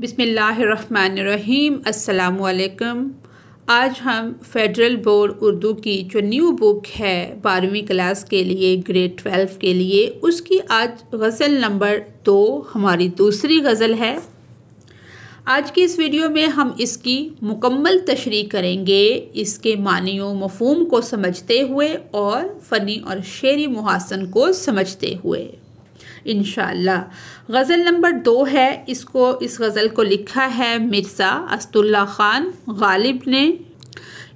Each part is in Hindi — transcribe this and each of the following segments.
बिस्मिल्लाहिर्रहमानिर्रहीम। अस्सलामुअलैकुम। आज हम फेडरल बोर्ड उर्दू की जो न्यू बुक है 12वीं क्लास के लिए, ग्रेड 12 के लिए, उसकी आज गज़ल नंबर 2 हमारी दूसरी गज़ल है। आज की इस वीडियो में हम इसकी मुकम्मल तशरीह करेंगे, इसके मानी व मफ़हूम को समझते हुए और फ़नी और शेरी मुहासन को समझते हुए इंशाअल्लाह। गज़ल नंबर 2 है। इस गज़ल को लिखा है मिर्ज़ा असदुल्ला ख़ान गालिब ने।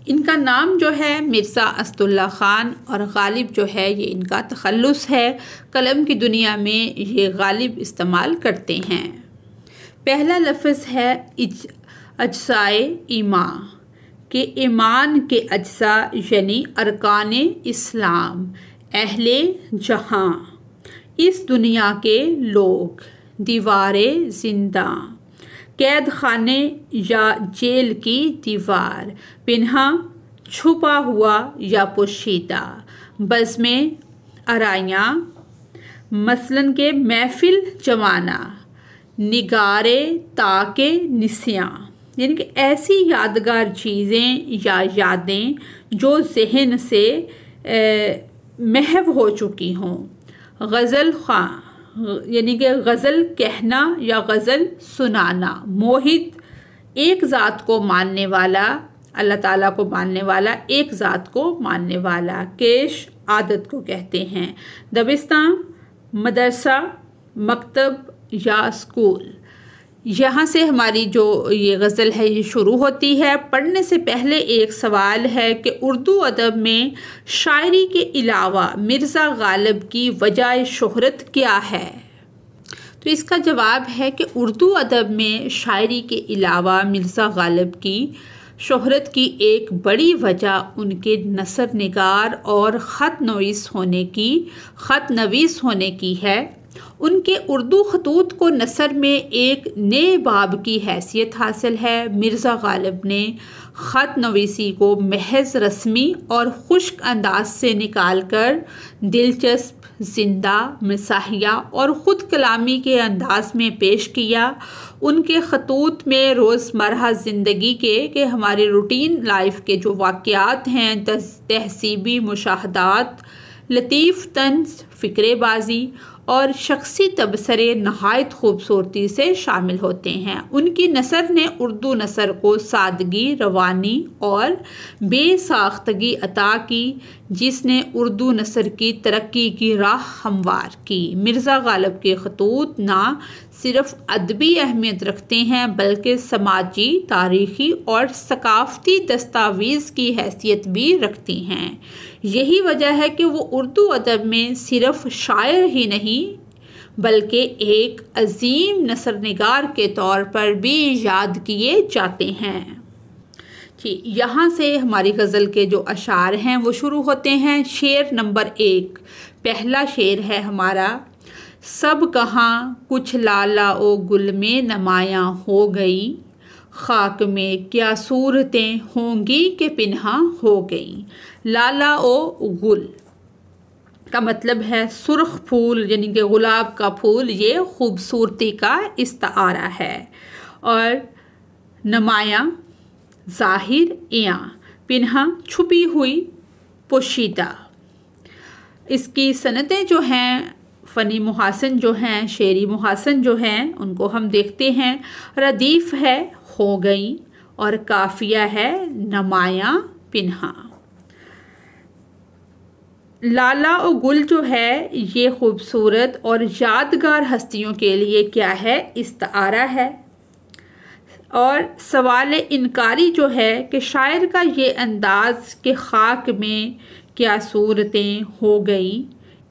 इनका नाम जो है मिर्ज़ा असदुल्ला ख़ान और गालिब जो है ये इनका तख़ल्लुस है। कलम की दुनिया में ये गालिब इस्तेमाल करते हैं। पहला लफ्ज़ है अज्ज़ाए ईमान के ईमान के अज्ज़ा यानी अरकान इस्लाम, अहले जहाँ, इस दुनिया के लोग, दीवारे जिंदा, कैद खाने या जेल की दीवार, पिन्हा छुपा हुआ या पोशीदा, बज़्मे आरायाँ, मसलन के महफिल जमाना, निगारे ताके निस्याँ, यानी कि ऐसी यादगार चीज़ें या यादें जो ज़हन से महव हो चुकी हों। गज़ल ख़ां यानी कि गज़ल कहना या गज़ल सुनाना। मोहित एक ज़ात को मानने वाला, अल्लाह ताला को मानने वाला, एक ज़ात को मानने वाला। केश आदत को कहते हैं। दबिस्तान मदरसा, मकतब या स्कूल। यहाँ से हमारी जो ये गज़ल है ये शुरू होती है। पढ़ने से पहले एक सवाल है कि उर्दू अदब में शायरी के अलावा मिर्ज़ा गालिब की वजह शोहरत क्या है? तो इसका जवाब है कि उर्दू अदब में शायरी के अलावा मिर्ज़ा गालिब की शोहरत की एक बड़ी वजह उनके नसर निगार और ख़त नवीस होने की है। उनके उर्दू खतूत को नसर में एक नए बाब की हैसियत हासिल है। मिर्ज़ा गालिब ने ख़त नवीसी को महज रस्मी और खुश्क अंदाज से निकाल कर दिलचस्प, ज़िंदा, मज़ाहिया और ख़ुद कलामी के अंदाज में पेश किया। उनके खतूत में रोज़मर्रा ज़िंदगी के हमारे रूटीन लाइफ के जो वाक़यात हैं, तहसीबी मुशाहदात, लतीफ़ तंज़, फ़िक्रेबाज़ी और शख्सी तबसरे नहायत खूबसूरती से शामिल होते हैं। उनकी नसर ने उर्दू नसर को सादगी, रवानी और बेसाख्तगी अता की, जिसने उर्दू नसर की तरक्की की राह हमवार की। मिर्ज़ा गालिब के खतूत ना सिर्फ़ अदबी अहमियत रखते हैं बल्कि समाजी, तारीख़ी और सकाफ़ती दस्तावेज़ की हैसियत भी रखती हैं। यही वजह है कि वो उर्दू अदब में सिर्फ़ शायर ही नहीं बल्कि एक अजीम नसरनिगार के तौर पर भी याद किए जाते हैं। जी, यहाँ से हमारी गज़ल के जो अशार हैं वो शुरू होते हैं। शेर नंबर 1, पहला शेर है हमारा। सब कहाँ कुछ लाला ओ गुल में नमायाँ हो गई, खाक में क्या सूरतें होंगी कि पिन्हा हो गई। लाला ओ गुल का मतलब है सुर्ख फूल, यानी कि गुलाब का फूल। ये खूबसूरती का इस्तारा है। और नमाया ज़ाहिर, या पिन्हा छुपी हुई, पोशीदा। इसकी सनतें जो हैं, फ़नी मुहासन जो हैं, शेरी मुहासन जो हैं, उनको हम देखते हैं। रदीफ़ है हो गई और काफ़िया है नमाया पिन्हा। लाला और गुल जो है ये खूबसूरत और यादगार हस्तियों के लिए क्या है? इस्तारा है। और सवाल इनकारी जो है कि शायर का ये अंदाज़ कि खाक में क्या सूरतें हो गई,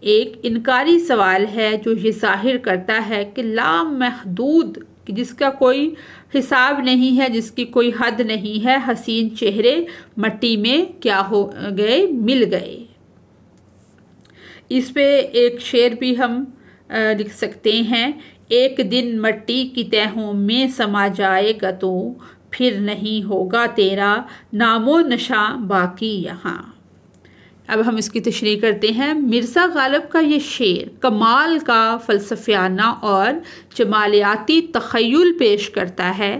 एक इनकारी सवाल है जो ये ज़ाहिर करता है कि लामहदूद, कि जिसका कोई हिसाब नहीं है, जिसकी कोई हद नहीं है, हसीन चेहरे मट्टी में क्या हो गए, मिल गए। इस पे एक शेर भी हम लिख सकते हैं। एक दिन मट्टी की तहों में समा जाएगा तो फिर नहीं होगा तेरा नामो नशा बाकी यहाँ। अब हम इसकी तशरीह करते हैं। मिर्ज़ा गालिब का ये शेर कमाल का फ़लसफ़ियाना और जमालियाती तख़य्युल पेश करता है।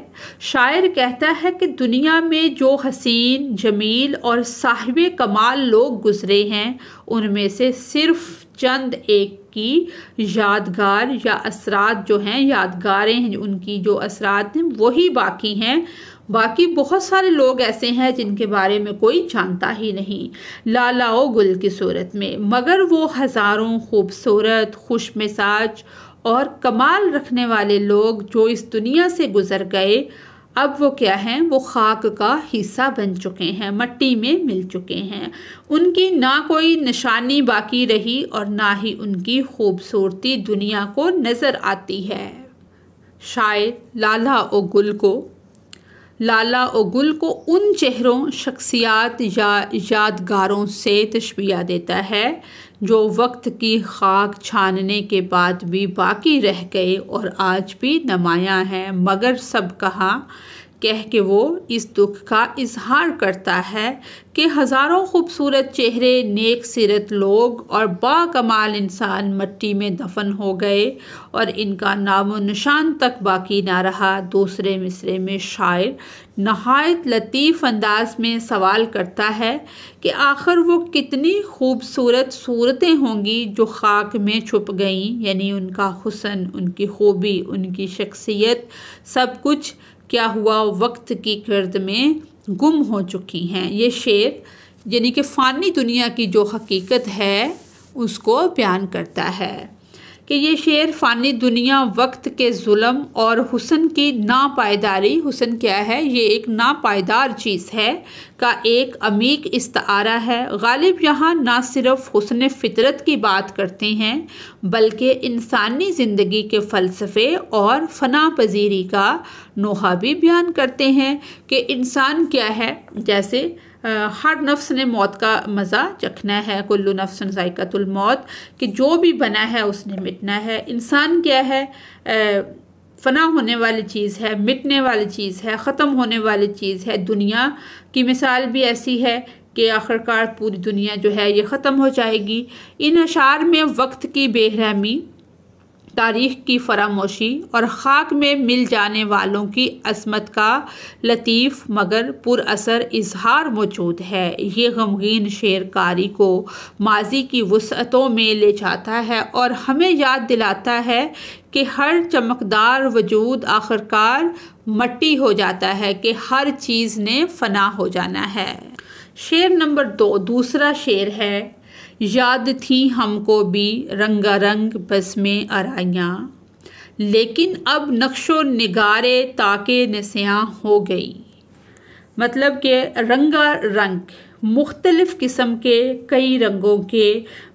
शायर कहता है कि दुनिया में जो हसीन, जमील और साहिबे कमाल लोग गुज़रे हैं, उनमें से सिर्फ़ चंद एक की यादगार या असरात जो हैं, यादगारें हैं, उनकी जो असरात हैं वही बाकी हैं। बाकी बहुत सारे लोग ऐसे हैं जिनके बारे में कोई जानता ही नहीं, लाला ओ गुल की सूरत में। मगर वो हज़ारों खूबसूरत, खुश मिजाज और कमाल रखने वाले लोग जो इस दुनिया से गुज़र गए, अब वो क्या हैं, वो खाक का हिस्सा बन चुके हैं, मट्टी में मिल चुके हैं। उनकी ना कोई निशानी बाकी रही और ना ही उनकी खूबसूरती दुनिया को नज़र आती है। शायर लाला ओ गुल को उन चेहरों, शख्सियात या यादगारों से तशबीह देता है जो वक्त की खाक छानने के बाद भी बाकी रह गए और आज भी नुमायां हैं। मगर सब कहा कह के वो इस दुख का इजहार करता है कि हज़ारों खूबसूरत चेहरे, नेक सीरत लोग और बाकमाल इंसान मट्टी में दफन हो गए और इनका नामो निशान तक बाकी ना रहा। दूसरे मिसरे में शायर नहायत लतीफ़ अंदाज में सवाल करता है कि आखिर वो कितनी खूबसूरत सूरतें होंगी जो खाक में छुप गईं, यानी उनका हुस्न, उनकी खूबी, उनकी शख्सियत, सब कुछ क्या हुआ, वक्त की गर्द में गुम हो चुकी हैं। ये शेर यानी कि फ़ानी दुनिया की जो हकीकत है उसको बयान करता है कि ये शेर फ़ानी दुनिया, वक्त के जुल्म और हुस्न की नापायदारी, हुस्न क्या है, ये एक नापायदार चीज़ है, का एक अमीक इस्तारा है। गालिब यहाँ ना सिर्फ हुस्न फितरत की बात करते हैं बल्कि इंसानी ज़िंदगी के फ़लसफ़े और फ़ना पजीरी का नोहा भी बयान करते हैं कि इंसान क्या है। जैसे हर नफ्स ने मौत का मज़ा चखना है, कुल्लु नफ्सन ज़ाइक़तुल मौत, कि जो भी बना है उसने मिटना है। इंसान क्या है, फ़ना होने वाली चीज़ है, मिटने वाली चीज़ है, ख़त्म होने वाली चीज़ है। दुनिया की मिसाल भी ऐसी है कि आखिरकार पूरी दुनिया जो है ये ख़त्म हो जाएगी। इन अशार में वक्त की बेरहमी, तारीख़ की फरामोशी और ख़ाक में मिल जाने वालों की असमत का लतीफ़ मगर पुरअसर इजहार मौजूद है। ये गमगीन शेर कारी को माजी की वुसअतों में ले जाता है और हमें याद दिलाता है कि हर चमकदार वजूद आखिरकार मट्टी हो जाता है, कि हर चीज़ ने फ़ना हो जाना है। शेर नंबर 2 दूसरा शेर है। याद थी हमको भी रंगारंग बज़्में आराइयाँ, लेकिन अब नक्शो निगारे ताके नस्याँ हो गई। मतलब कि रंगा रंग, मुख्तलिफ़ किस्म के कई रंगों के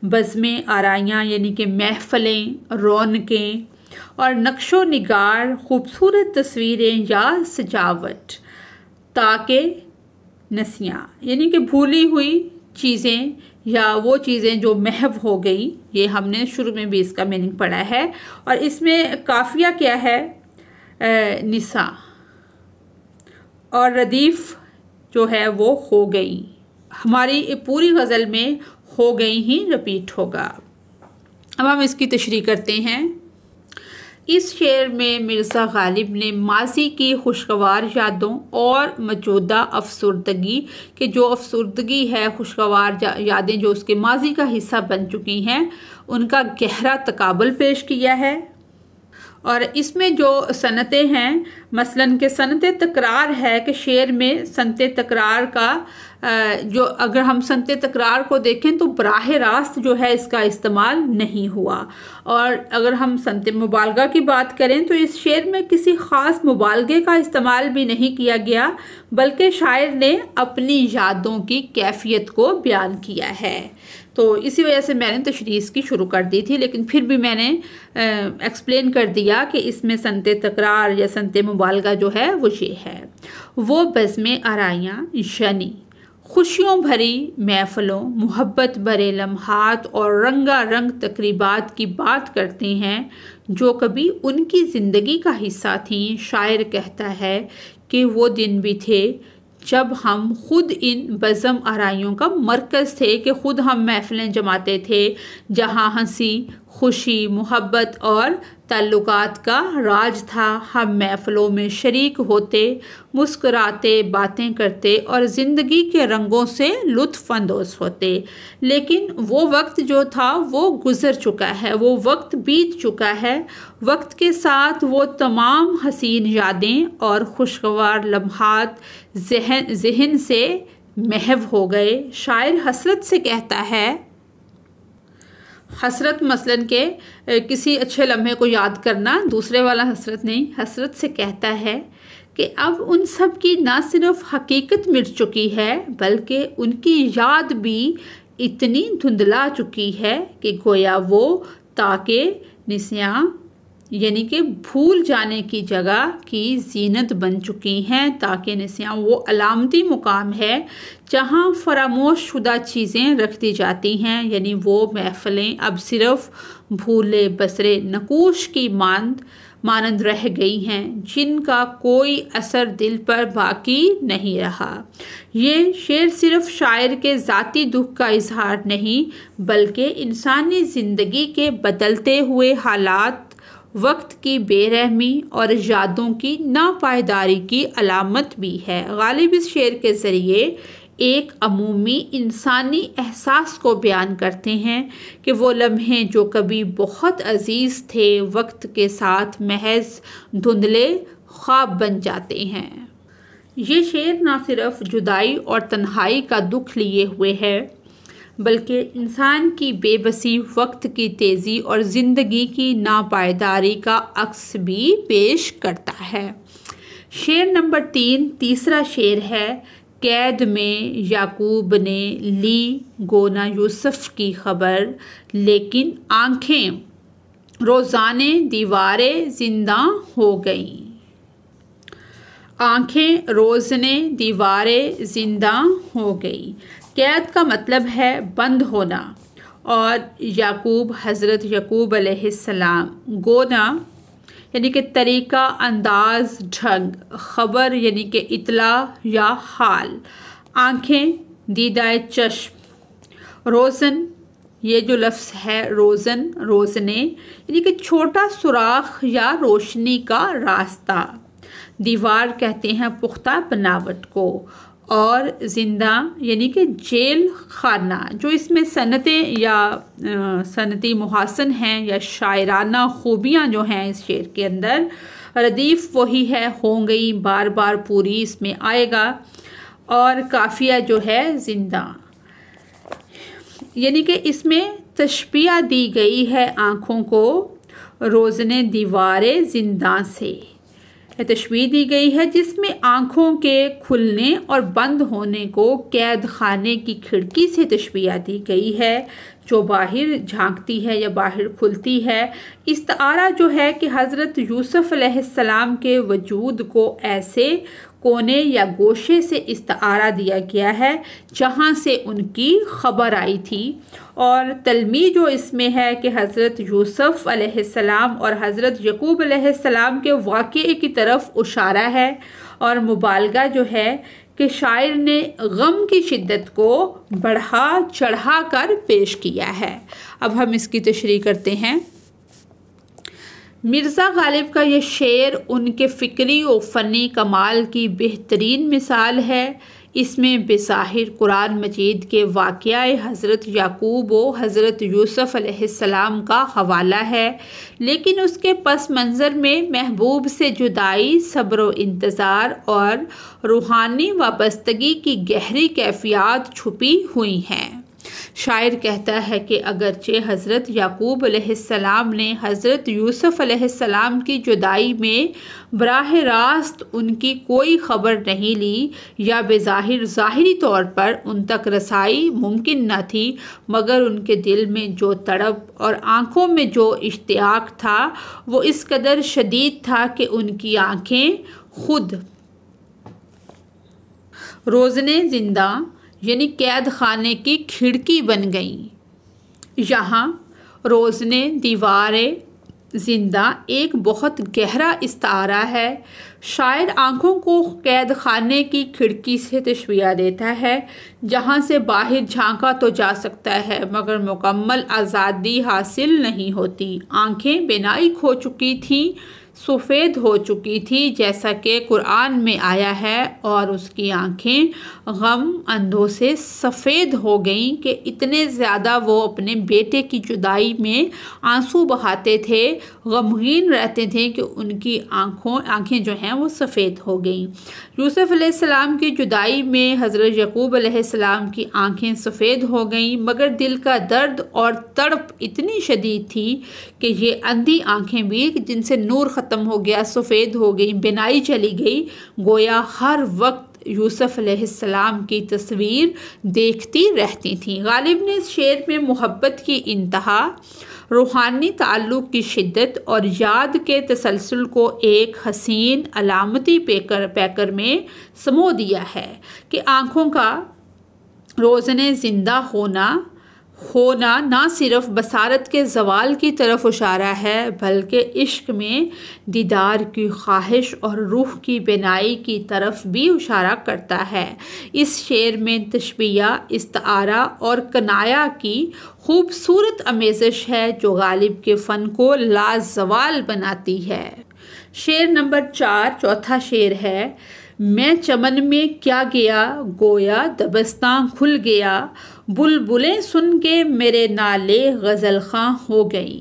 बज़्में आराइयाँ यानी कि महफ़िलें, रौनकें और नक्शो निगार, खूबसूरत तस्वीरें या सजावट, ताके नस्याँ यानी कि भूली हुई चीज़ें या वो चीज़ें जो महव हो गई। ये हमने शुरू में भी इसका मीनिंग पढ़ा है। और इसमें काफिया क्या है, निसा, और रदीफ़ जो है वो हो गई। हमारी पूरी गज़ल में हो गई ही रिपीट होगा। अब हम इसकी तशरीह करते हैं। इस शेर में मिर्ज़ा गालिब ने माजी की खुशगवार यादों और मौजूदा अफसरदगी के जो अफसरदगी है, खुशगवार यादें जो उसके माजी का हिस्सा बन चुकी हैं, उनका गहरा तकाबुल पेश किया है। और इसमें जो सनतें हैं, मसलन के सनते तकरार है कि शेर में सनते तकरार का जो अगर हम सनते तकरार को देखें तो बराह रास्त जो है इसका इस्तेमाल नहीं हुआ। और अगर हम सनते मुबालगा की बात करें तो इस शेर में किसी ख़ास मुबालगे का इस्तेमाल भी नहीं किया गया, बल्कि शायर ने अपनी यादों की कैफियत को बयान किया है। तो इसी वजह से मैंने तशरीह इसकी शुरू कर दी थी, लेकिन फिर भी मैंने एक्सप्लेन कर दिया कि इसमें सनते तकरार या सनते मुबालगा जो है वो ये है। वो बज़्में आराइयाँ यानी खुशियों भरी महफ़िलों, मोहब्बत भरे लम्हात और रंगारंग तकरीबात की बात करते हैं जो कभी उनकी ज़िंदगी का हिस्सा थीं। शायर कहता है कि वो दिन भी थे जब हम खुद इन बज़म आराइयों का मरकज़ थे कि खुद हम महफ़िलें जमाते थे जहाँ हंसी, खुशी, मोहब्बत और ताल्लुकात का राज था। हम महफ़िलों में शरीक होते, मुस्कुराते, बातें करते और ज़िंदगी के रंगों से लुत्फ़ अंदोज़ होते। लेकिन वो वक्त जो था वो गुज़र चुका है, वो वक्त बीत चुका है। वक्त के साथ वो तमाम हसीन यादें और खुशगवार लम्हात ज़हन से महव हो गए। शायर हसरत से कहता है, हसरत मसलन के किसी अच्छे लम्हे को याद करना, दूसरे वाला हसरत नहीं। हसरत से कहता है कि अब उन सब की ना सिर्फ हकीकत मिट चुकी है बल्कि उनकी याद भी इतनी धुंधला चुकी है कि गोया वो ताके निस्यां यानी कि भूल जाने की जगह की जीनत बन चुकी हैं। ताकि निस्यां वो अलामती मुकाम है जहाँ फरामोश शुदा चीज़ें रख दी जाती हैं, यानी वो महफ़िलें अब सिर्फ भूले बसरे नकूश की मानंद रह गई हैं जिनका कोई असर दिल पर बाकी नहीं रहा। ये शेर सिर्फ शायर के ज़ाती दुख का इजहार नहीं बल्कि इंसानी ज़िंदगी के बदलते हुए हालात, वक्त की बेरहमी और यादों की नापायदारी की अलामत भी है। गालिब इस शेर के ज़रिए एक अमूमी इंसानी एहसास को बयान करते हैं कि वो लम्हे जो कभी बहुत अजीज़ थे वक्त के साथ महज धुंधले ख्वाब बन जाते हैं। ये शेर ना सिर्फ जुदाई और तन्हाई का दुख लिए हुए है बल्कि इंसान की बेबसी, वक्त की तेज़ी और ज़िंदगी की नापायदारी का अक्स भी पेश करता है। शेर नंबर 3, तीसरा शेर है, कैद में याकूब ने ली गोना यूसुफ की खबर, लेकिन आँखें रोज़ाने दीवारें जिंदा हो गईं। आँखें रोज़ने दीवारें जिंदा हो गई। कैद का मतलब है बंद होना और याकूब हज़रत याकूब अलैहिस्सलाम, गोना यानी कि तरीका, अंदाज, ढंग, ख़बर यानी कि इतला या हाल, आँखें दीदाए चश्म, रोज़न ये जो लफ्ज़ है रोज़न, रोज़ने यानी कि छोटा सुराख या रोशनी का रास्ता, दीवार कहते हैं पुख्ता बनावट को, और ज़िंदा यानी कि जेल खाना। जो इसमें सनतें या सनती मुहासन हैं या शायराना खूबियाँ जो हैं इस शेर के अंदर, रदीफ़ वही है, हो गई, बार बार पूरी इसमें आएगा, और काफ़िया जो है ज़िंदा, यानी कि इसमें तशबीह दी गई है आँखों को रोज़ने दीवारें जिंदा से। तशबीह दी गई है जिसमें आँखों के खुलने और बंद होने को कैद खाने की खिड़की से तशबीह दी गई है जो बाहर झांकती है या बाहर खुलती है। इस्तारा जो है कि हज़रत यूसुफ अलैहिस्सलाम के वजूद को ऐसे कोने या गोशे से इस्तारा दिया गया है जहाँ से उनकी खबर आई थी, और तलमी जो इसमें है कि हज़रत यूसुफ अलैहिस्सलाम और हज़रत याकूब अलैहिस्सलाम के वाक़े की तरफ इशारा है, और मुबालगा जो है कि शायर ने गम की शिद्दत को बढ़ा चढ़ा कर पेश किया है। अब हम इसकी तशरीह करते हैं। मिर्ज़ा गालिब का ये शेर उनके फ़िक्री और फ़नी कमाल की बेहतरीन मिसाल है। इसमें बेज़ाहिर कुरान मजीद के वाक़या हज़रत याकूब व हज़रत यूसुफ अलैहिस्सलाम का हवाला है, लेकिन उसके पस मंज़र में महबूब से जुदाई, सब्र व इंतज़ार और रूहानी वाबस्तगी की गहरी कैफियत छुपी हुई हैं। शायर कहता है कि अगरचे हज़रत याकूब अलैहिस्सलाम ने हज़रत यूसुफ अलैहिस्सलाम की जुदाई में बराह रास्त उनकी कोई ख़बर नहीं ली या बेज़ाहिर ज़ाहिरी तौर पर उन तक रसाई मुमकिन न थी, मगर उनके दिल में जो तड़प और आँखों में जो इश्तियाक था वो इस कदर शदीद था कि उनकी आँखें खुद रोज़ने ज़िंदा यानी कैद खाने की खिड़की बन गईं। यहाँ रोज़ने दीवारें जिंदा एक बहुत गहरा इस्तारा है। शायर आँखों को कैद खाने की खिड़की से तशबीह देता है, जहाँ से बाहर झांका तो जा सकता है मगर मुकम्मल आज़ादी हासिल नहीं होती। आँखें बिनाई खो चुकी थीं, सफ़ेद हो चुकी थी, जैसा कि कुरान में आया है, और उसकी आँखें गम अंधों से सफ़ेद हो गईं कि इतने ज़्यादा वो अपने बेटे की जुदाई में आंसू बहाते थे, गमगीन रहते थे कि उनकी आँखें जो हैं वो सफ़ेद हो गईं। यूसुफ अलैहिस्सलाम की जुदाई में हज़रत याकूब अलैहिस्सलाम की आँखें सफ़ेद हो गईं, मगर दिल का दर्द और तड़प इतनी शदीद थी कि ये अंधी आँखें भी जिनसे नूर ख़त्म हो गया, सफ़ेद हो गई, बिनाई चली गई, गोया हर वक्त यूसुफ अलैहिस्सलाम की तस्वीर देखती रहती थी। गालिब ने इस शेर में मोहब्बत की इंतहा, रूहानी ताल्लुक़ की शिद्दत और याद के तसलसल को एक हसीन अलामती पैकर में समो दिया है कि आँखों का रोज़ने ज़िंदा होना ना सिर्फ बसारत के ज़वाल की तरफ इशारा है, बल्कि इश्क में दीदार की ख्वाहिश और रूह की बिनाई की तरफ भी इशारा करता है। इस शेर में तशबीह, इस्तारा और कनाया की खूबसूरत आमेज़श है जो गालिब के फ़न को लाजवाल बनाती है। शेर नंबर 4, चौथा शेर है। मैं चमन में क्या गया, गोया दबस्तां खुल गया, बुलबुलें सुन के मेरे नाले गज़ल ख़ां हो गई।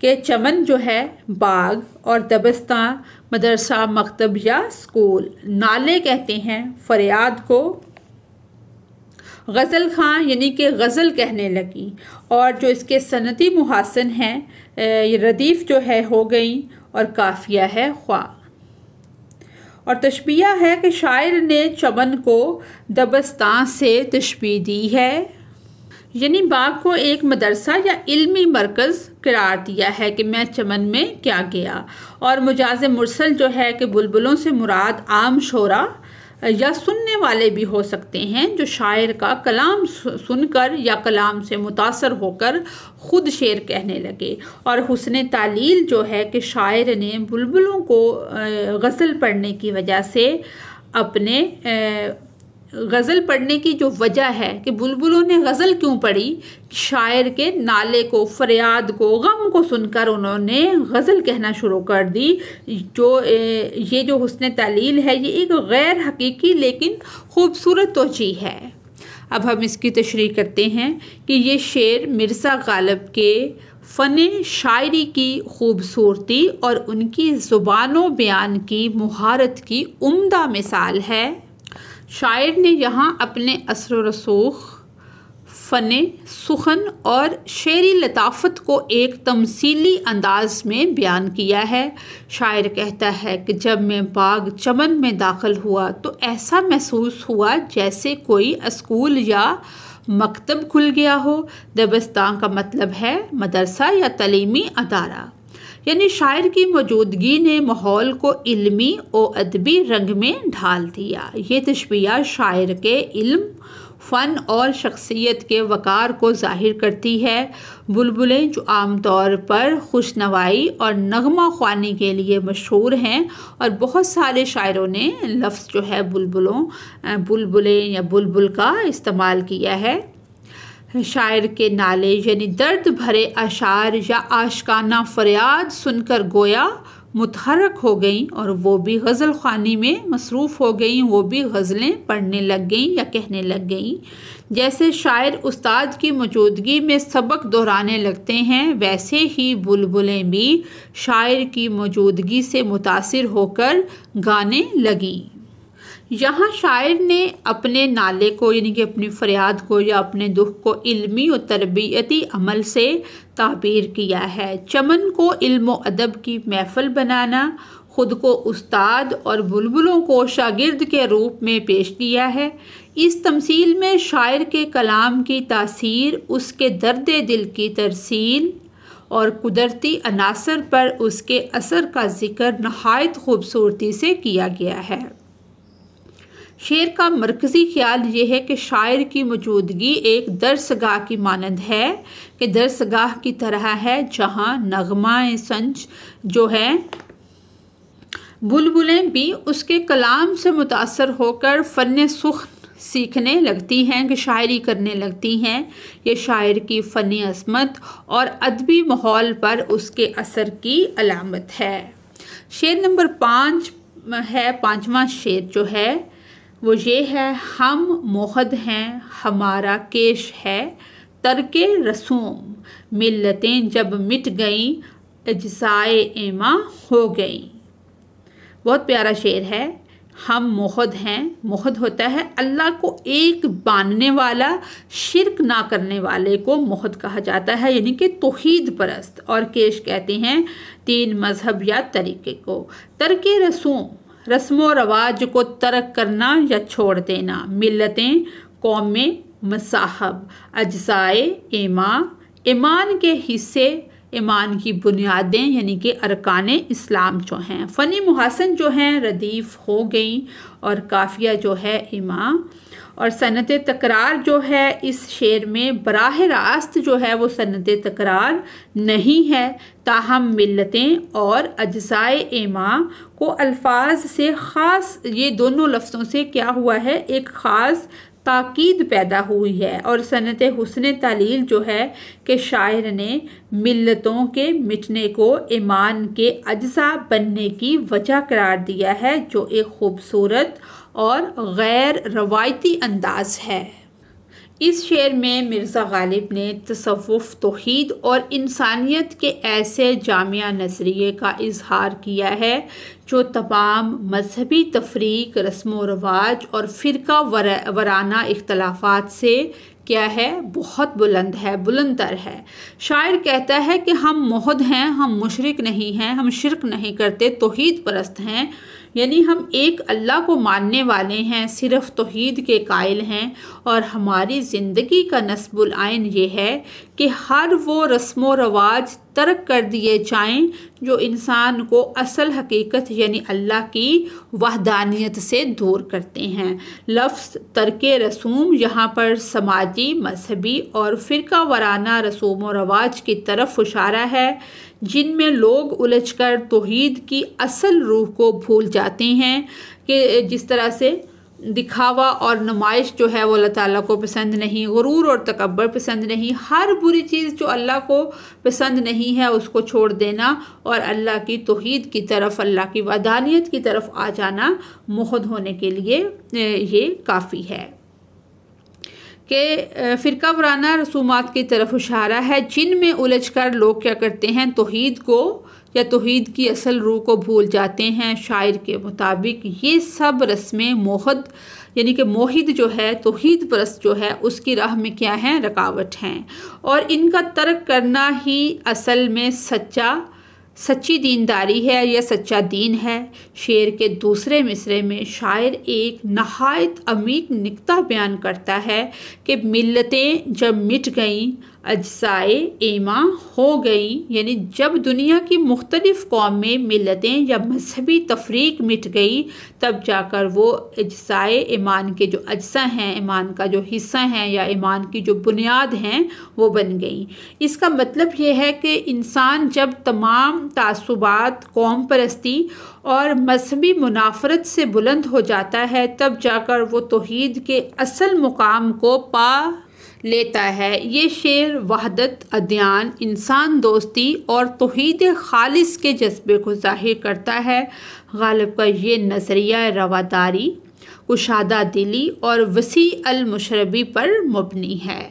कि चमन जो है बाग और दबस्तां मदरसा, मकतब या स्कूल, नाले कहते हैं फरियाद को, गज़ल ख़ां यानी कि गज़ल कहने लगी, और जो इसके सनती मुहासन हैं ये रदीफ़ जो है हो गई, और काफ़िया है ख्वा। और तशबीह है कि शायर ने चमन को दबस्तां से तशबीह दी है, यानी बाग को एक मदरसा या इल्मी मरकज़ करार दिया है कि मैं चमन में क्या गया। और मुजाज़ मुरसल जो है कि बुलबुलों से मुराद आम शोरा या सुनने वाले भी हो सकते हैं, जो शायर का कलाम सुनकर या कलाम से मुतासर होकर ख़ुद शेर कहने लगे। और हुस्न तालील जो है कि शायर ने बुलबुलों को गज़ल पढ़ने की वजह से अपने गज़ल पढ़ने की जो वजह है कि बुलबुलों ने गज़ल क्यों पढ़ी, शायर के नाले को, फरियाद को, गम को सुनकर उन्होंने गज़ल कहना शुरू कर दी। ये जो हुस्न तालील है ये एक गैर हकीकी लेकिन ख़ूबसूरत तोजीह है। अब हम इसकी तशरीह करते हैं कि ये शेर मिर्ज़ा गालिब के फ़न शायरी की खूबसूरती और उनकी ज़ुबानो बयान की मुहारत की उम्दा मिसाल है। शायर ने यहाँ अपने असर व रसूख, फ़न सुखन और शेरी लताफ़त को एक तमसीली अंदाज में बयान किया है। शायर कहता है कि जब मैं बाग चमन में दाखिल हुआ तो ऐसा महसूस हुआ जैसे कोई स्कूल या मकतब खुल गया हो। दबस्तां का मतलब है मदरसा या तलीमी अदारा, यानी शायर की मौजूदगी ने माहौल को इल्मी और अदबी रंग में ढाल दिया। ये तशबीह शायर के इल्म, फ़न और शख्सियत के वक़ार को ज़ाहिर करती है। बुलबुलें जो आमतौर पर खुशनवाई और नगमा ख्वानी के लिए मशहूर हैं, और बहुत सारे शायरों ने लफ्ज़ जो है बुलबुलें या बुलबुल का इस्तेमाल किया है। शायर के नाले यानी दर्द भरे अशार या आशिकाना फरियाद सुनकर गोया मुतहरक हो गई, और वो भी गज़ल ख़वानी में मसरूफ़ हो गई, वो भी गज़लें पढ़ने लग गईं या कहने लग गईं। जैसे शायर उस्ताद की मौजूदगी में सबक दोहराने लगते हैं, वैसे ही बुलबुलें भी शायर की मौजूदगी से मुतासिर होकर गाने लगीं। यहाँ शायर ने अपने नाले को यानी कि अपनी फ़रियाद को या अपने दुख को इल्मी और तरबियती अमल से ताबीर किया है। चमन को इल्म और अदब की महफ़िल बनाना, ख़ुद को उस्ताद और बुलबुलों को शागिर्द के रूप में पेश किया है। इस तमसील में शायर के कलाम की तासीर, उसके दर्द दिल की तरसील और कुदरती अनासर पर उसके असर का ज़िक्र नहायत खूबसूरती से किया गया है। शेर का मरकज़ी ख्याल ये है कि शायर की मौजूदगी एक दरसगाह की मानंद है, कि दरसगाह की तरह है जहाँ नगमा संज जो है बुलबुलें भी उसके कलाम से मुतासर होकर फ़न सुख सीखने लगती हैं, कि शायरी करने लगती हैं। ये शायर की फ़नी असमत और अदबी माहौल पर उसके असर की अलामत है। शेर नंबर 5 है, 5वां शेर जो है वो ये है, हम मोहद हैं हमारा केश है तरके रसूम, मिल्लतें जब मिट गईं अज्साए एमा हो गईं। बहुत प्यारा शेर है। हम मोहद हैं, मोहद होता है अल्लाह को एक मानने वाला, शिरक ना करने वाले को मोहद कहा जाता है, यानी कि तौहीद परस्त। और केश कहते हैं 3 मजहब या तरीके को। तरके रसूम, रस्म रवाज को तर्क करना या छोड़ देना। मिल्लतें कौमें मसाहब, अज्साए ईमान के हिस्से, ईमान की बुनियादें यानी कि अरकान इस्लाम जो हैं। फ़नी मुहासन जो हैं रदीफ़ हो गई और काफ़िया जो है इमा। और सनत तकरार जो है इस शेर में बराह रास्त जो है वो सनत तकरार नहीं है, ताहम मिल्लतें और अज्साए इमा को अल्फाज से ख़ास, ये दोनों लफ्ज़ों से क्या हुआ है, एक ख़ास ताकीद पैदा हुई है। और सनत हुस्न तालील जो है कि शायर ने मिल्लतों के मिटने को ईमान के अज्जा बनने की वजह करार दिया है, जो एक खूबसूरत और गैर रवायती अंदाज है। इस शेर में मिर्ज़ा गालिब ने तसव्वुफ़, तौहीद और इंसानियत के ऐसे जामिया नज़रिए का इजहार किया है जो तमाम मजहबी तफरीक, रस्म व रवाज और फ़िरका वराना इख्तलाफात से क्या है, बहुत बुलंद है, बुलंदतर है। शायर कहता है कि हम मोहद हैं, हम मुशरिक नहीं हैं, हम शिरक नहीं करते, तौहीद परस्त हैं, यानी हम एक अल्लाह को मानने वाले हैं, सिर्फ़ तौहीद के कायल हैं। और हमारी ज़िंदगी का नस्बुल आइन ये है कि हर वो रस्म व रवाज तर्क कर दिए जाएं जो इंसान को असल हकीकत यानी अल्लाह की वहदानियत से दूर करते हैं। लफ्ज़ तर्के रसूम यहाँ पर समाजी, मजहबी और फ़िरका वराना रसूम व रवाज की तरफ इशारा है, जिनमें लोग उलझकर तौहीद की असल रूह को भूल जाते हैं। कि जिस तरह से दिखावा और नुमाइश जो है वो अल्लाह ताला को पसंद नहीं, गुरूर और तकब्बर पसंद नहीं, हर बुरी चीज़ जो अल्लाह को पसंद नहीं है उसको छोड़ देना और अल्लाह की तौहीद की तरफ, अल्लाह की वहदानियत की तरफ आ जाना मोहद होने के लिए ये काफ़ी है। कि फ़िरका वराना रसूमात की तरफ इशारा है जिनमें उलझकर लोग क्या करते हैं, तौहीद को या तौहीद की असल रूह को भूल जाते हैं। शायर के मुताबिक ये सब रस्में मोहद यानी कि मोहिद जो है, तौहीद परस्त जो है, उसकी राह में क्या है, रुकावट हैं। और इनका तर्क करना ही असल में सच्ची दीनदारी है या सच्चा दीन है। शेर के दूसरे मिसरे में शायर एक नहायत अमीक निक्ता बयान करता है कि मिल्लतें जब मिट गईं अज्साए ईमा हो गई, यानी जब दुनिया की मुख्तलिफ़ कौमें, मिल्लतें या मजहबी तफरीक मिट गई तब जाकर वो अज्साए ईमान के जो अज्जा हैं, ईमान का जो हिस्सा हैं या ईमान की जो बुनियाद हैं वो बन गई। इसका मतलब ये है कि इंसान जब तमाम तासुबात, कौम परस्ती और मजहबी मुनाफरत से बुलंद हो जाता है तब जाकर वो तौहीद के असल मुकाम को पा लेता है। ये शेर वहदत अदयान, इंसान दोस्ती और तौहीद खालिस के जज्बे को ज़ाहिर करता है। गालिब का ये नज़रिया रवादारी, कुशादा दिली और वसी अल मुशरबी पर मबनी है।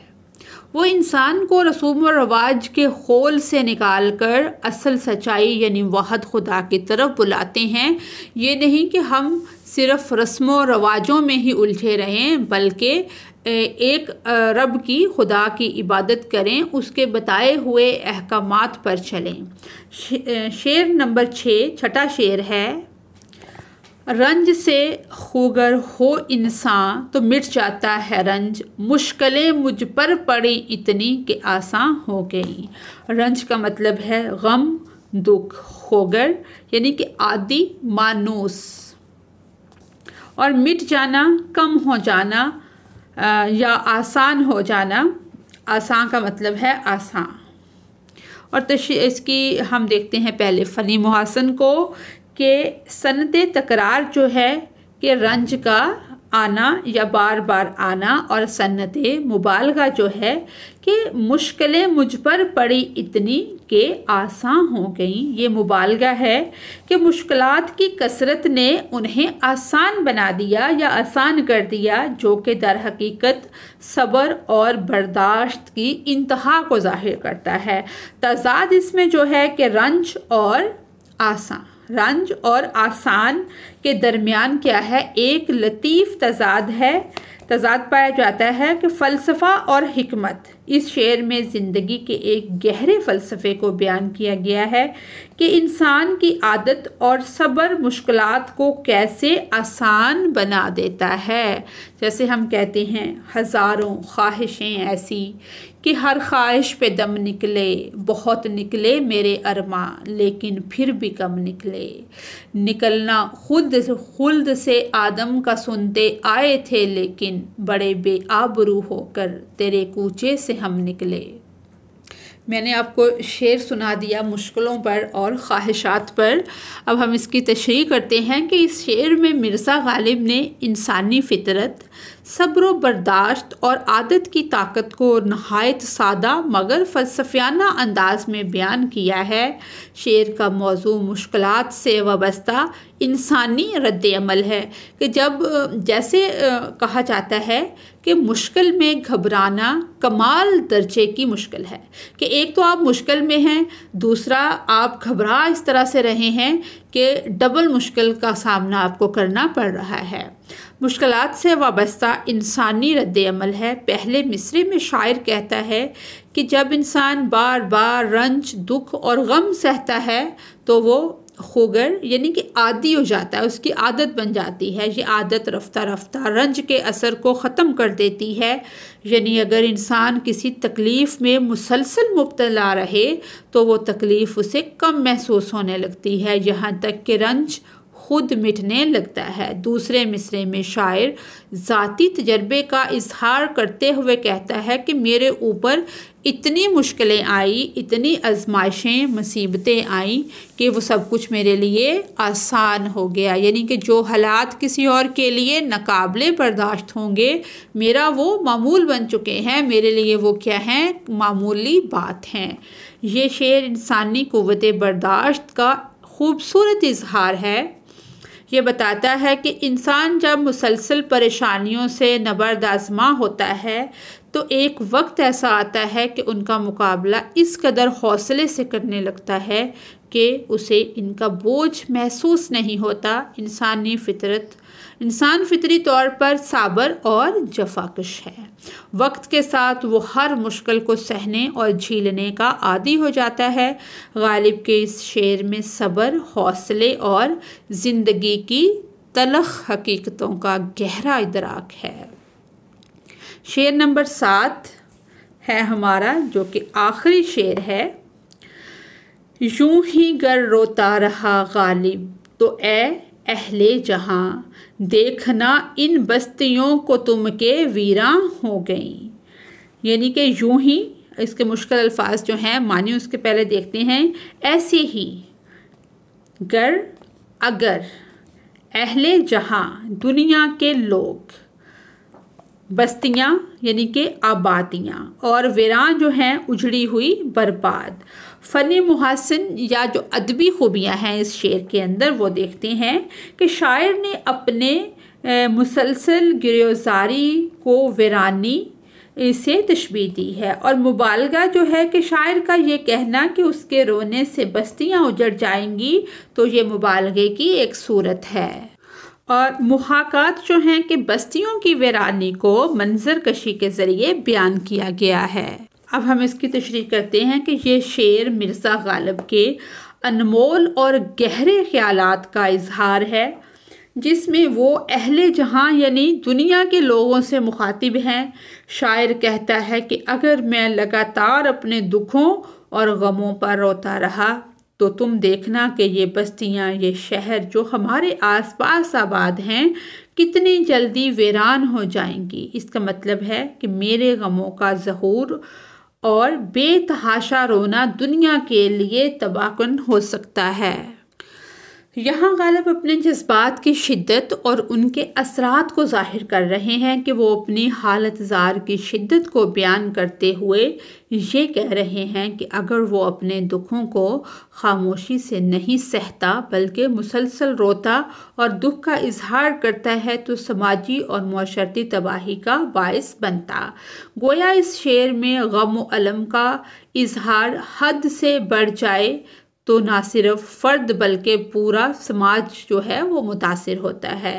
वो इंसान को रसूम व रवाज के खोल से निकाल कर असल सच्चाई यानी वाहद खुदा की तरफ बुलाते हैं। ये नहीं कि हम सिर्फ़ रस्म व रवाजों में ही उलझे रहें बल्कि एक रब की, खुदा की इबादत करें, उसके बताए हुए अहकामात पर चलें। शेर नंबर 6, छठा शेर है, रंज से खुगर हो इंसान तो मिट जाता है रंज, मुश्किलें मुझ पर पड़ी इतनी कि आसान हो गई। रंज का मतलब है गम, दुख, खुगर यानी कि आदि, मानूस। और मिट जाना, कम हो जाना या आसान हो जाना। आसान का मतलब है आसान। और इसकी हम देखते हैं पहले फ़नी मुहासन को कि सनते तकरार जो है कि रंज का आना या बार बार आना, और सन्नते मुबालगा जो है कि मुश्किलें मुझ पर पड़ी इतनी कि आसान हो गई। ये मुबालगा है कि मुश्किलात की कसरत ने उन्हें आसान बना दिया या आसान कर दिया, जो कि दर हकीकत सब्र और बर्दाश्त की इंतहा को ज़ाहिर करता है। तज़ाद इसमें जो है कि रंज और आसान, रंज और आसान के दरमियान क्या है, एक लतीफ़ तज़ाद है, तज़ाद पाया जाता है कि फ़लसफ़ा और हिकमत। इस शेर में ज़िंदगी के एक गहरे फ़लसफ़े को बयान किया गया है कि इंसान की आदत और सब्र मुश्किलात को कैसे आसान बना देता है। जैसे हम कहते हैं, हज़ारों ख्वाहिशें ऐसी कि हर ख्वाहिश पे दम निकले, बहुत निकले मेरे अरमा लेकिन फिर भी कम निकले। निकलना खुल्द से आदम का सुनते आए थे, लेकिन बड़े बेआबरू होकर तेरे कूचे से हम निकले। मैंने आपको शेर सुना दिया मुश्किलों पर और ख्वाहिशात पर। अब हम इसकी तशरीह करते हैं कि इस शेर में मिर्ज़ा गालिब ने इंसानी फ़ितरत, सब्र बर्दाश्त और आदत की ताकत को नहायत सादा मगर फ़लसफ़ियाना अंदाज में बयान किया है। शेर का मौजू मुश्किलात से वाबस्ता इंसानी रद्द-ए-अमल है कि जब जैसे कहा जाता है कि मुश्किल में घबराना कमाल दर्जे की मुश्किल है, कि एक तो आप मुश्किल में हैं, दूसरा आप घबरा इस तरह से रहे हैं कि डबल मुश्किल का सामना आपको करना पड़ रहा है। मुश्किलात से वाबस्ता इंसानी रद्द-ए-अमल है। पहले मिसरे में शायर कहता है कि जब इंसान बार बार रंज, दुख और गम सहता है तो वो खुगर यानी कि आदी हो जाता है, उसकी आदत बन जाती है। ये आदत रफ्ता रफ्ता रंज के असर को ख़त्म कर देती है। यानी अगर इंसान किसी तकलीफ़ में मुसलसल मुब्तला रहे तो वो तकलीफ़ उसे कम महसूस होने लगती है, यहाँ तक कि रंज खुद मिटने लगता है। दूसरे मिसरे में शायर ज़ाती तजर्बे का इजहार करते हुए कहता है कि मेरे ऊपर इतनी मुश्किलें आई, इतनी आजमाइशें, मुसीबतें आई कि वो सब कुछ मेरे लिए आसान हो गया। यानी कि जो हालात किसी और के लिए नाकाबिले बर्दाश्त होंगे, मेरा वो मामूल बन चुके हैं, मेरे लिए वो क्या हैं, मामूली बात हैं। ये शेर इंसानी क़ुव्वत बर्दाश्त का खूबसूरत इजहार है। ये बताता है कि इंसान जब मुसलसल परेशानियों से नबर्द आज़मा होता है तो एक वक्त ऐसा आता है कि उनका मुकाबला इस कदर हौसले से करने लगता है कि उसे इनका बोझ महसूस नहीं होता। इंसान फितरी तौर पर साबर और जफाकश है। वक्त के साथ वो हर मुश्किल को सहने और झेलने का आदी हो जाता है। गालिब के इस शेर में सब्र, हौसले और ज़िंदगी की तलख हकीकतों का गहरा इदराक है। शेर नंबर 7 है हमारा, जो कि आखिरी शेर है। यूं ही गर रोता रहा गालिब तो ए अहले जहां, देखना इन बस्तियों को तुम के वीरां हो गई। यानी कि यूं ही, इसके मुश्किल अल्फाज जो हैं मानी उसके पहले देखते हैं। ऐसे ही, गर अगर, अहले जहां दुनिया के लोग, बस्तियाँ यानी कि आबादियाँ, और वीरान जो हैं उजड़ी हुई बर्बाद। फ़नी मुहासिन या जो अदबी खूबियाँ हैं इस शेर के अंदर वो देखते हैं कि शायर ने अपने मुसलसल गिरफ्तारी को वीरानी से तशबीह दी है, और मुबालगा जो है कि शायर का ये कहना कि उसके रोने से बस्तियाँ उजड़ जाएंगी, तो ये मुबालगे की एक सूरत है। और मुहाकात जो हैं कि बस्तियों की वीरानी को मंजर कशी के ज़रिए बयान किया गया है। अब हम इसकी तशरीह करते हैं कि ये शेर मिर्ज़ा गालिब के अनमोल और गहरे ख्यालात का इजहार है, जिसमें वो अहले जहां यानी दुनिया के लोगों से मुखातिब हैं। शायर कहता है कि अगर मैं लगातार अपने दुखों और गमों पर रोता रहा तो तुम देखना कि ये बस्तियां, ये शहर जो हमारे आसपास आबाद हैं, कितनी जल्दी वीरान हो जाएंगी। इसका मतलब है कि मेरे गमों का ज़हूर और बेतहाशा रोना दुनिया के लिए तबाहकुन हो सकता है। यहाँ गालिब अपने जज्बात की शिद्दत और उनके असरात को जाहिर कर रहे हैं कि वो अपनी हालत ज़ार की शिद्दत को बयान करते हुए ये कह रहे हैं कि अगर वो अपने दुखों को खामोशी से नहीं सहता बल्कि मुसलसल रोता और दुख का इजहार करता है तो समाजी और मुआशरती तबाही का बाइस बनता। गोया इस शेर में गम व अलम का इजहार हद से बढ़ जाए तो ना सिर्फ फ़र्द बल्कि पूरा समाज जो है वो मुतासिर होता है।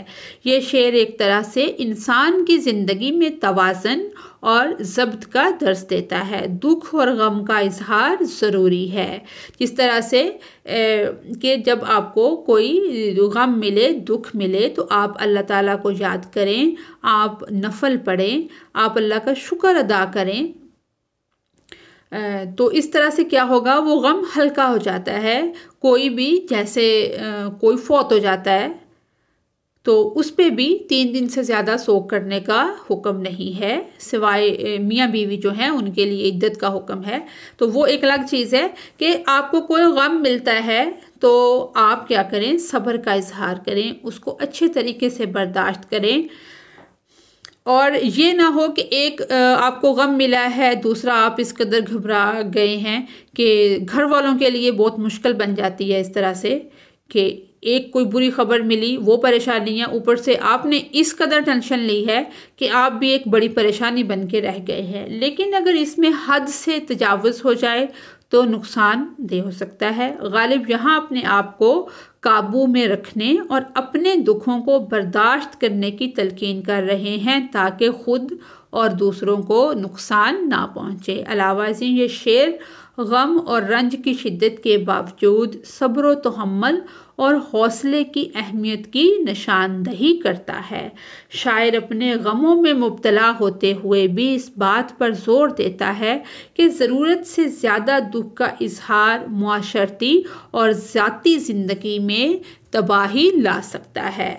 ये शेर एक तरह से इंसान की ज़िंदगी में तवाज़न और ज़ब्त का दर्स देता है। दुख और गम का इजहार ज़रूरी है। जिस तरह से कि जब आपको कोई गम मिले, दुख मिले, तो आप अल्लाह ताला को याद करें, आप नफल पढ़ें, आप अल्लाह का शुक्र अदा करें। तो इस तरह से क्या होगा, वो गम हल्का हो जाता है। कोई भी जैसे कोई फौत हो जाता है तो उस पे भी 3 दिन से ज़्यादा सोग करने का हुक्म नहीं है, सिवाय मियाँ बीवी जो हैं उनके लिए इद्दत का हुक्म है। तो वो एक अलग चीज़ है कि आपको कोई गम मिलता है तो आप क्या करें, सब्र का इजहार करें, उसको अच्छे तरीके से बर्दाश्त करें। और ये ना हो कि एक आपको गम मिला है, दूसरा आप इस कदर घबरा गए हैं कि घर वालों के लिए बहुत मुश्किल बन जाती है। इस तरह से कि एक कोई बुरी खबर मिली, वो परेशानी है, ऊपर से आपने इस कदर टेंशन ली है कि आप भी एक बड़ी परेशानी बन के रह गए हैं। लेकिन अगर इसमें हद से तजावुज़ हो जाए तो नुकसान दे हो सकता है। गालिब यहाँ अपने आप को काबू में रखने और अपने दुखों को बर्दाश्त करने की तलकीन कर रहे हैं ताकि खुद और दूसरों को नुकसान ना पहुँचे। अलावा से ये शेर गम और रंज की शिद्दत के बावजूद सब्र व तहम्मुल और हौसले की अहमियत की निशानदही करता है। शायर अपने गमों में मुब्तला होते हुए भी इस बात पर जोर देता है कि ज़रूरत से ज़्यादा दुख का इजहार मुआशरती और ज़ाती ज़िंदगी में तबाही ला सकता है।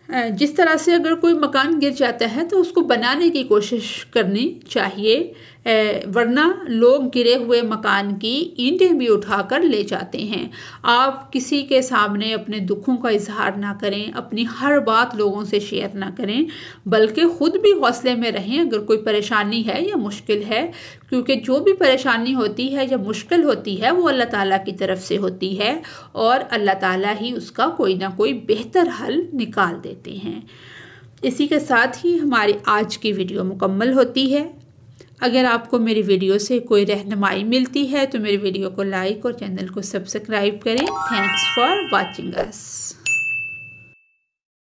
जिस तरह से अगर कोई मकान गिर जाता है तो उसको बनाने की कोशिश करनी चाहिए, वरना लोग गिरे हुए मकान की ईंटें भी उठाकर ले जाते हैं। आप किसी के सामने अपने दुखों का इजहार ना करें, अपनी हर बात लोगों से शेयर ना करें, बल्कि ख़ुद भी हौसले में रहें अगर कोई परेशानी है या मुश्किल है, क्योंकि जो भी परेशानी होती है या मुश्किल होती है वो अल्लाह ताला की तरफ से होती है और अल्लाह ताला ही उसका कोई ना कोई बेहतर हल निकाल देते हैं। इसी के साथ ही हमारी आज की वीडियो मुकम्मल होती है। अगर आपको मेरी वीडियो से कोई रहनुमाई मिलती है तो मेरी वीडियो को लाइक और चैनल को सब्सक्राइब करें। Thanks for watching us.